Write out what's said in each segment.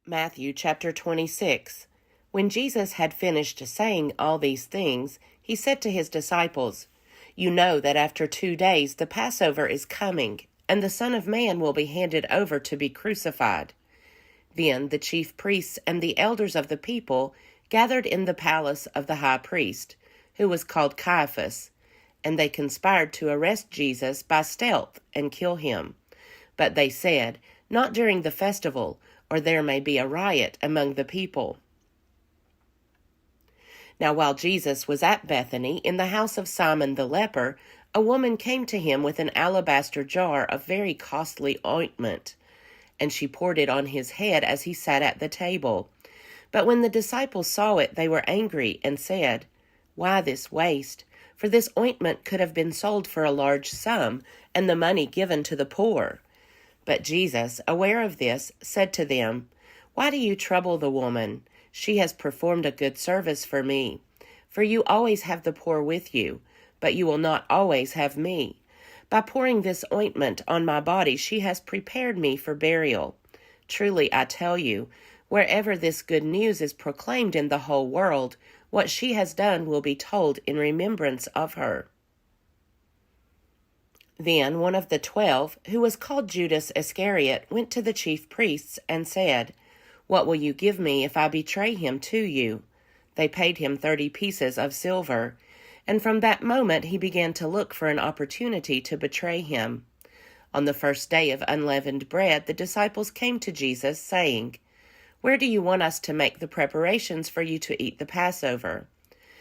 Matthew chapter 26. When Jesus had finished saying all these things, he said to his disciples, "You know that after 2 days the Passover is coming, and the Son of Man will be handed over to be crucified." Then the chief priests and the elders of the people gathered in the palace of the high priest, who was called Caiaphas, and they conspired to arrest Jesus by stealth and kill him. But they said, "Not during the festival, or there may be a riot among the people." Now while Jesus was at Bethany, in the house of Simon the leper, a woman came to him with an alabaster jar of very costly ointment, and she poured it on his head as he sat at the table. But when the disciples saw it, they were angry and said, "Why this waste? For this ointment could have been sold for a large sum, and the money given to the poor." But Jesus, aware of this, said to them, "Why do you trouble the woman? She has performed a good service for me. For you always have the poor with you, but you will not always have me. By pouring this ointment on my body, she has prepared me for burial. Truly, I tell you, wherever this good news is proclaimed in the whole world, what she has done will be told in remembrance of her." Then one of the 12, who was called Judas Iscariot, went to the chief priests and said, "What will you give me if I betray him to you?" They paid him 30 pieces of silver, and from that moment he began to look for an opportunity to betray him. On the first day of unleavened bread, the disciples came to Jesus, saying, "Where do you want us to make the preparations for you to eat the Passover?"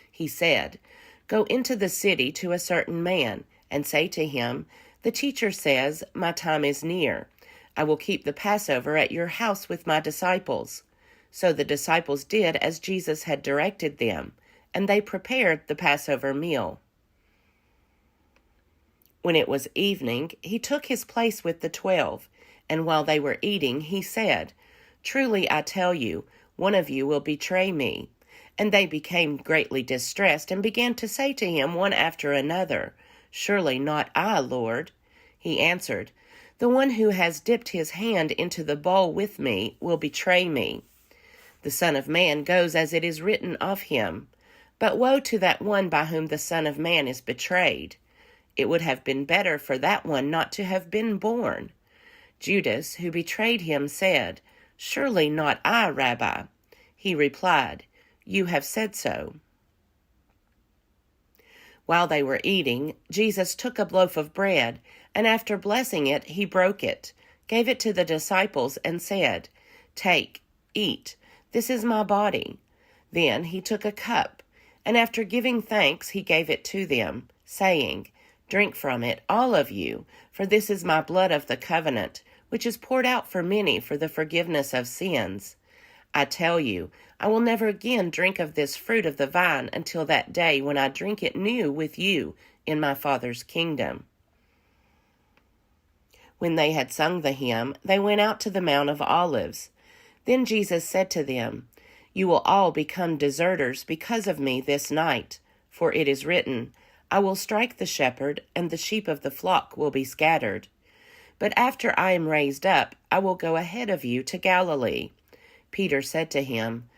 He said, "Go into the city to a certain man, and say to him, 'The teacher says, my time is near. I will keep the Passover at your house with my disciples.'" So the disciples did as Jesus had directed them, and they prepared the Passover meal. When it was evening, he took his place with the 12, and while they were eating, he said, "Truly I tell you, one of you will betray me." And they became greatly distressed and began to say to him one after another, "Surely not I, Lord." He answered, "The one who has dipped his hand into the bowl with me will betray me. The Son of Man goes as it is written of him. But woe to that one by whom the Son of Man is betrayed. It would have been better for that one not to have been born." Judas, who betrayed him, said, "Surely not I, Rabbi." He replied, "You have said so." While they were eating, Jesus took a loaf of bread, and after blessing it, he broke it, gave it to the disciples, and said, "Take, eat, this is my body." Then he took a cup, and after giving thanks, he gave it to them, saying, "Drink from it, all of you, for this is my blood of the covenant, which is poured out for many for the forgiveness of sins. I tell you, I will never again drink of this fruit of the vine until that day when I drink it new with you in my Father's kingdom." When they had sung the hymn, they went out to the Mount of Olives. Then Jesus said to them, "You will all become deserters because of me this night, for it is written, 'I will strike the shepherd, and the sheep of the flock will be scattered.' But after I am raised up, I will go ahead of you to Galilee." Peter said to him,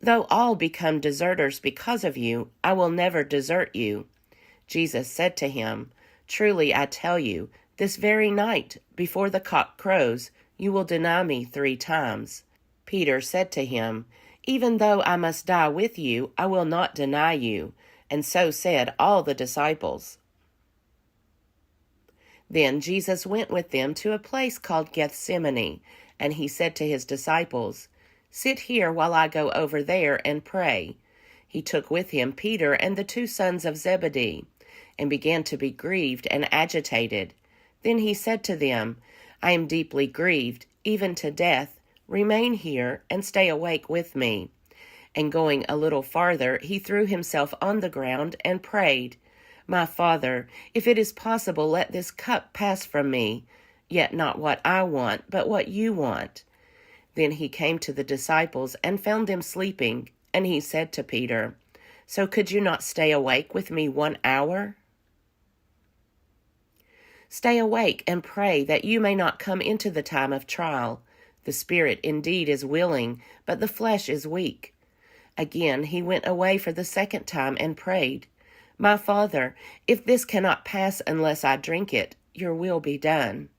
"Though all become deserters because of you, I will never desert you." Jesus said to him, "Truly I tell you, this very night, before the cock crows, you will deny me 3 times. Peter said to him, "Even though I must die with you, I will not deny you." And so said all the disciples. Then Jesus went with them to a place called Gethsemane, and he said to his disciples, "Sit here while I go over there and pray." He took with him Peter and the 2 sons of Zebedee, and began to be grieved and agitated. Then he said to them, "I am deeply grieved, even to death. Remain here and stay awake with me." And going a little farther, he threw himself on the ground and prayed, "My Father, if it is possible, let this cup pass from me. Yet not what I want, but what you want." Then he came to the disciples and found them sleeping, and he said to Peter, "So could you not stay awake with me 1 hour? Stay awake and pray that you may not come into the time of trial. The spirit indeed is willing, but the flesh is weak." Again he went away for the second time and prayed, "My Father, if this cannot pass unless I drink it, your will be done."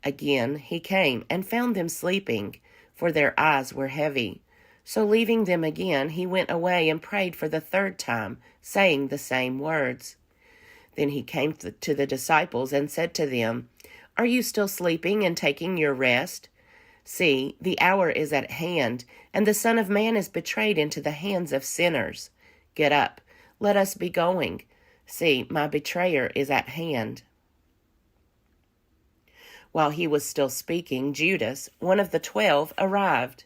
Again he came and found them sleeping, for their eyes were heavy. So leaving them again, he went away and prayed for the third time, saying the same words. Then he came to the disciples and said to them, "Are you still sleeping and taking your rest? See, the hour is at hand, and the Son of Man is betrayed into the hands of sinners. Get up, let us be going. See, my betrayer is at hand." While he was still speaking, Judas, one of the 12, arrived.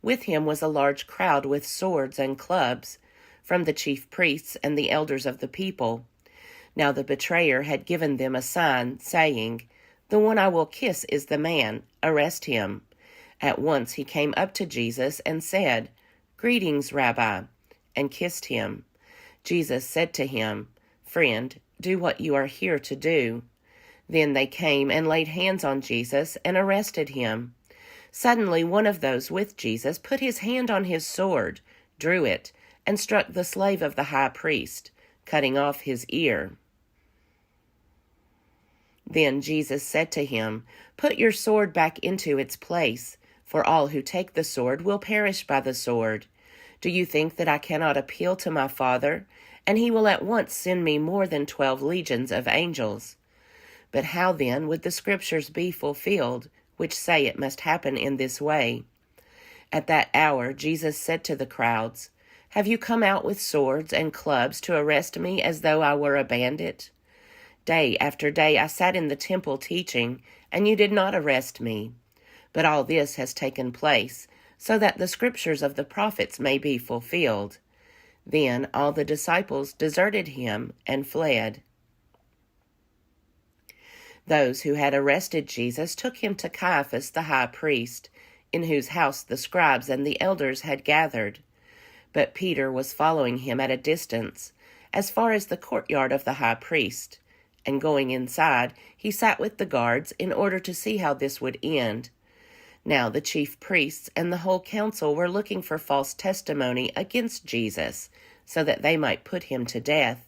With him was a large crowd with swords and clubs, from the chief priests and the elders of the people. Now the betrayer had given them a sign, saying, "The one I will kiss is the man. Arrest him." At once he came up to Jesus and said, "Greetings, Rabbi," and kissed him. Jesus said to him, "Friend, do what you are here to do." Then they came and laid hands on Jesus and arrested him. Suddenly one of those with Jesus put his hand on his sword, drew it, and struck the slave of the high priest, cutting off his ear. Then Jesus said to him, "Put your sword back into its place, for all who take the sword will perish by the sword. Do you think that I cannot appeal to my Father, and he will at once send me more than 12 legions of angels? But how then would the Scriptures be fulfilled, which say it must happen in this way?" At that hour Jesus said to the crowds, "Have you come out with swords and clubs to arrest me as though I were a bandit? Day after day I sat in the temple teaching, and you did not arrest me. But all this has taken place, so that the scriptures of the prophets may be fulfilled." Then all the disciples deserted him and fled. Those who had arrested Jesus took him to Caiaphas the high priest, in whose house the scribes and the elders had gathered. But Peter was following him at a distance, as far as the courtyard of the high priest, and going inside, he sat with the guards in order to see how this would end. Now the chief priests and the whole council were looking for false testimony against Jesus, so that they might put him to death.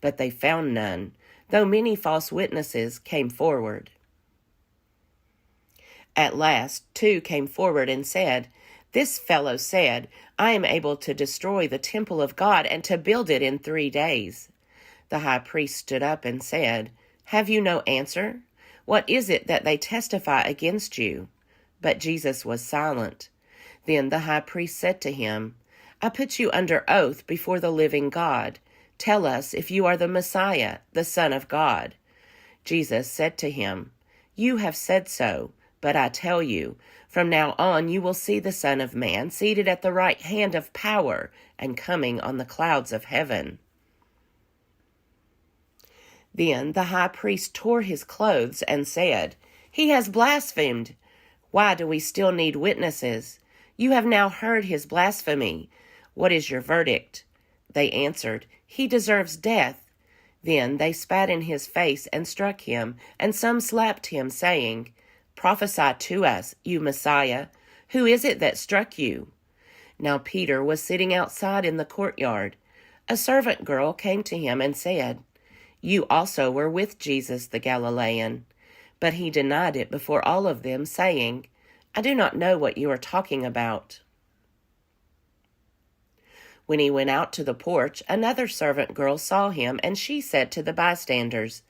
But they found none, though many false witnesses came forward. At last 2 came forward and said, "This fellow said, 'I am able to destroy the temple of God and to build it in 3 days.'" The high priest stood up and said, "Have you no answer? What is it that they testify against you?" But Jesus was silent. Then the high priest said to him, "I put you under oath before the living God. Tell us if you are the Messiah, the Son of God." Jesus said to him, "You have said so, but I tell you, from now on you will see the Son of Man seated at the right hand of power and coming on the clouds of heaven." Then the high priest tore his clothes and said, "He has blasphemed. Why do we still need witnesses? You have now heard his blasphemy. What is your verdict?" They answered, "He deserves death." Then they spat in his face and struck him, and some slapped him, saying, "Prophesy to us, you Messiah. Who is it that struck you?" Now Peter was sitting outside in the courtyard. A servant girl came to him and said, "You also were with Jesus the Galilean." But he denied it before all of them, saying, "I do not know what you are talking about." When he went out to the porch, another servant girl saw him, and she said to the bystanders,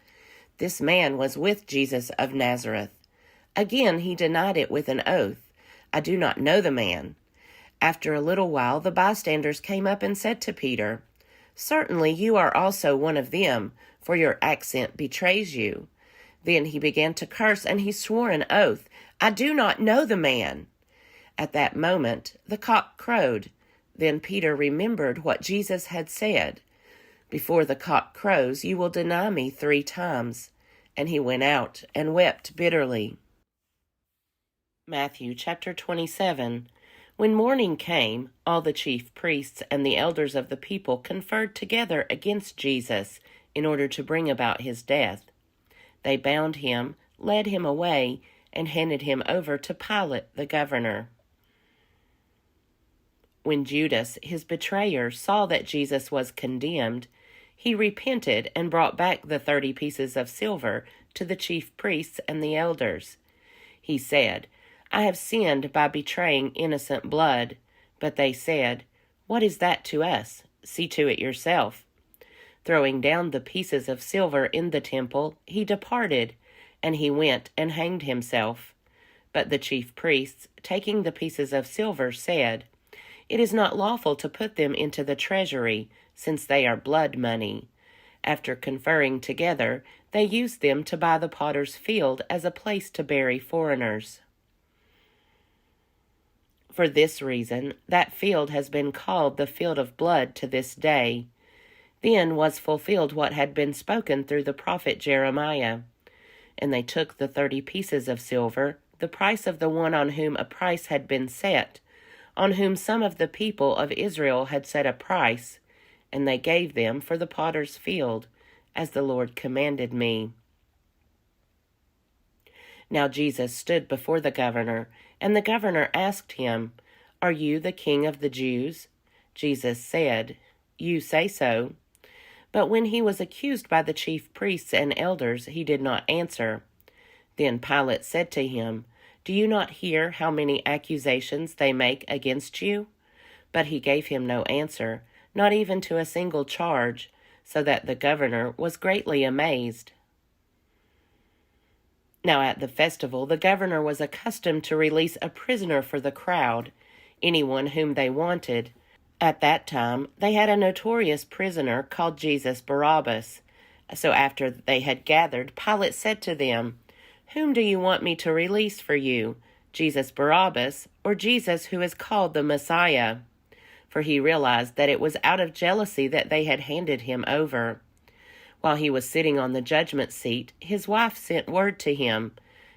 "This man was with Jesus of Nazareth." Again he denied it with an oath, "I do not know the man." After a little while the bystanders came up and said to Peter, "Certainly you are also one of them, for your accent betrays you." Then he began to curse, and he swore an oath, "I do not know the man." At that moment the cock crowed. Then Peter remembered what Jesus had said, "Before the cock crows, you will deny me 3 times." And he went out and wept bitterly. Matthew chapter 27. When morning came, all the chief priests and the elders of the people conferred together against Jesus in order to bring about his death. They bound him, led him away, and handed him over to Pilate, the governor. When Judas, his betrayer, saw that Jesus was condemned, he repented and brought back the 30 pieces of silver to the chief priests and the elders. He said, "I have sinned by betraying innocent blood." But they said, "What is that to us? See to it yourself." Throwing down the pieces of silver in the temple, he departed, and he went and hanged himself. But the chief priests, taking the pieces of silver, said, "It is not lawful to put them into the treasury, since they are blood money." After conferring together, they used them to buy the potter's field as a place to bury foreigners. For this reason, that field has been called the field of blood to this day. Then was fulfilled what had been spoken through the prophet Jeremiah. And they took the 30 pieces of silver, the price of the one on whom a price had been set, on whom some of the people of Israel had set a price, and they gave them for the potter's field, as the Lord commanded me. Now Jesus stood before the governor, and the governor asked him, "Are you the king of the Jews?" Jesus said, "You say so." But when he was accused by the chief priests and elders, he did not answer. Then Pilate said to him, "Do you not hear how many accusations they make against you?" But he gave him no answer, not even to a single charge, so that the governor was greatly amazed. Now at the festival, the governor was accustomed to release a prisoner for the crowd, anyone whom they wanted. At that time, they had a notorious prisoner called Jesus Barabbas. So after they had gathered, Pilate said to them, "Whom do you want me to release for you, Jesus Barabbas, or Jesus who is called the Messiah?" For he realized that it was out of jealousy that they had handed him over. While he was sitting on the judgment seat, his wife sent word to him,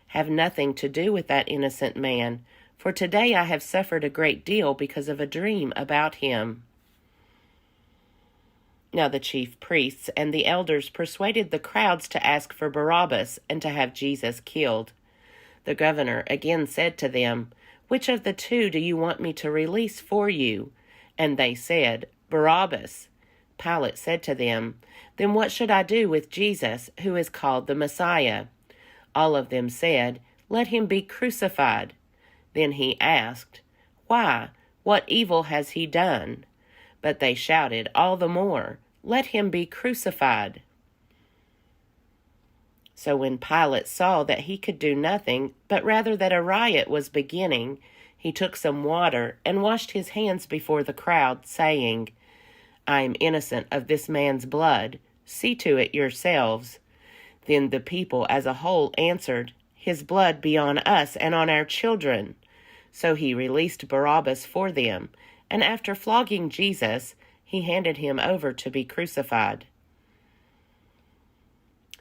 "Have nothing to do with that innocent man, for today I have suffered a great deal because of a dream about him." Now the chief priests and the elders persuaded the crowds to ask for Barabbas and to have Jesus killed. The governor again said to them, "Which of the two do you want me to release for you?" And they said, "Barabbas." Pilate said to them, "Then what should I do with Jesus, who is called the Messiah?" All of them said, "Let him be crucified." Then he asked, "Why? What evil has he done?" But they shouted all the more, "Let him be crucified." So when Pilate saw that he could do nothing, but rather that a riot was beginning, he took some water and washed his hands before the crowd, saying, "I am innocent of this man's blood. See to it yourselves." Then the people as a whole answered, "His blood be on us and on our children." So he released Barabbas for them, and after flogging Jesus, he handed him over to be crucified.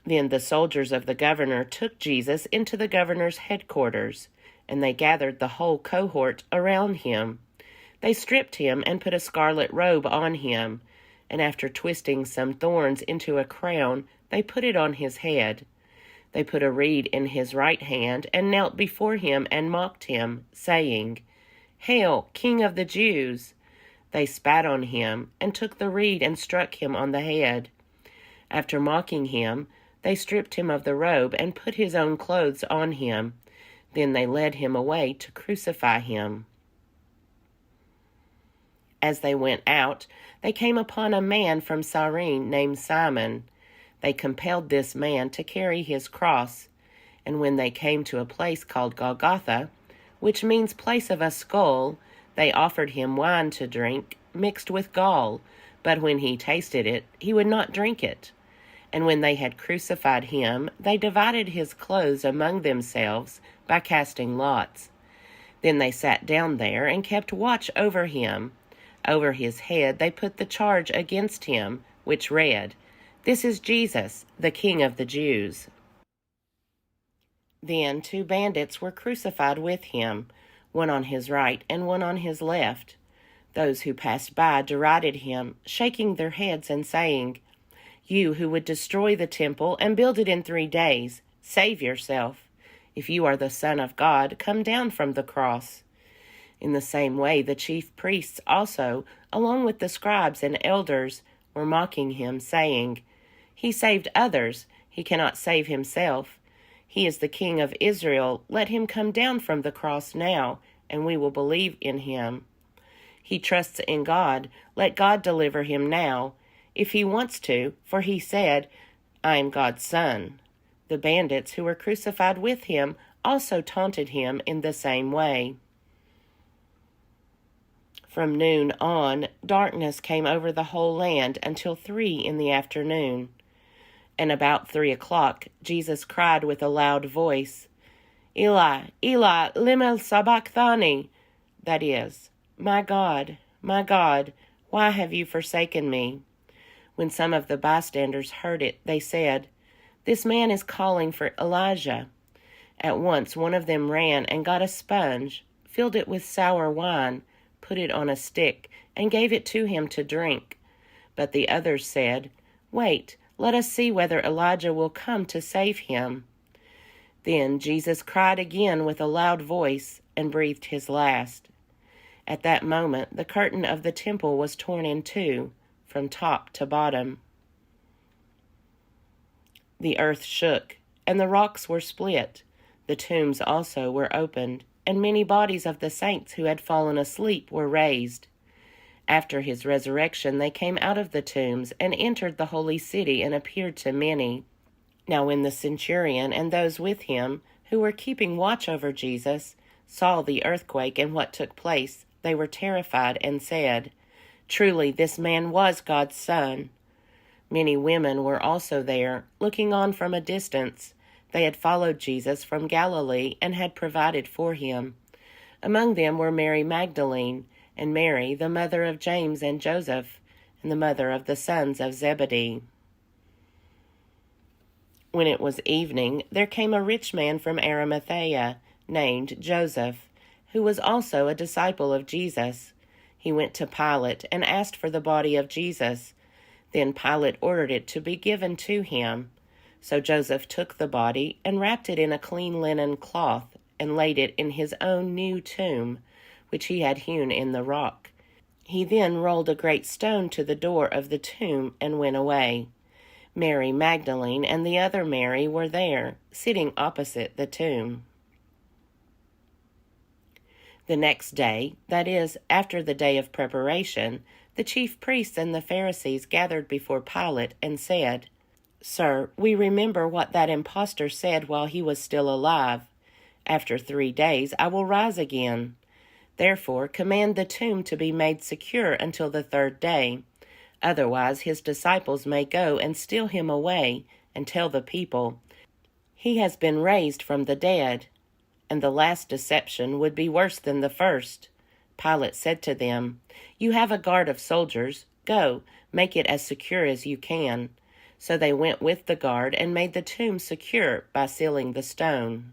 Then the soldiers of the governor took Jesus into the governor's headquarters, and they gathered the whole cohort around him. They stripped him and put a scarlet robe on him, and after twisting some thorns into a crown, they put it on his head. They put a reed in his right hand and knelt before him and mocked him, saying, "Hail, King of the Jews!" They spat on him and took the reed and struck him on the head. After mocking him, they stripped him of the robe and put his own clothes on him. Then they led him away to crucify him. As they went out, they came upon a man from Cyrene named Simon. They compelled this man to carry his cross, and when they came to a place called Golgotha, which means place of a skull, they offered him wine to drink, mixed with gall, but when he tasted it, he would not drink it. And when they had crucified him, they divided his clothes among themselves by casting lots. Then they sat down there and kept watch over him. Over his head they put the charge against him, which read, "This is Jesus, the King of the Jews." Then 2 bandits were crucified with him, one on his right and one on his left. Those who passed by derided him, shaking their heads and saying, "You who would destroy the temple and build it in 3 days, save yourself. If you are the Son of God, come down from the cross." In the same way, the chief priests also, along with the scribes and elders, were mocking him, saying, "He saved others. He cannot save himself. He is the King of Israel. Let him come down from the cross now, and we will believe in him. He trusts in God. Let God deliver him now, if he wants to, for he said, 'I am God's son.'" The bandits who were crucified with him also taunted him in the same way. From noon on, darkness came over the whole land until 3 in the afternoon. And about 3 o'clock, Jesus cried with a loud voice, "Eli, Eli, lema sabachthani," that is, my God, why have you forsaken me?" When some of the bystanders heard it, they said, "This man is calling for Elijah." At once one of them ran and got a sponge, filled it with sour wine, put it on a stick, and gave it to him to drink. But the others said, "Wait, let us see whether Elijah will come to save him." Then Jesus cried again with a loud voice and breathed his last. At that moment, the curtain of the temple was torn in two, from top to bottom. The earth shook, and the rocks were split. The tombs also were opened, and many bodies of the saints who had fallen asleep were raised. After his resurrection, they came out of the tombs and entered the holy city and appeared to many. Now when the centurion and those with him, who were keeping watch over Jesus, saw the earthquake and what took place, they were terrified and said, "Truly this man was God's Son." Many women were also there, looking on from a distance. They had followed Jesus from Galilee and had provided for him. Among them were Mary Magdalene, and Mary, the mother of James and Joseph, and the mother of the sons of Zebedee. When it was evening, there came a rich man from Arimathea, named Joseph, who was also a disciple of Jesus. He went to Pilate and asked for the body of Jesus. Then Pilate ordered it to be given to him. So Joseph took the body and wrapped it in a clean linen cloth and laid it in his own new tomb, which he had hewn in the rock. He then rolled a great stone to the door of the tomb and went away. Mary Magdalene and the other Mary were there, sitting opposite the tomb. The next day, that is, after the day of preparation, the chief priests and the Pharisees gathered before Pilate and said, "Sir, we remember what that impostor said while he was still alive. 'After 3 days I will rise again.' Therefore command the tomb to be made secure until the 3rd day. Otherwise his disciples may go and steal him away and tell the people, 'He has been raised from the dead.' And the last deception would be worse than the first." Pilate said to them, "You have a guard of soldiers. Go, make it as secure as you can." So they went with the guard and made the tomb secure by sealing the stone.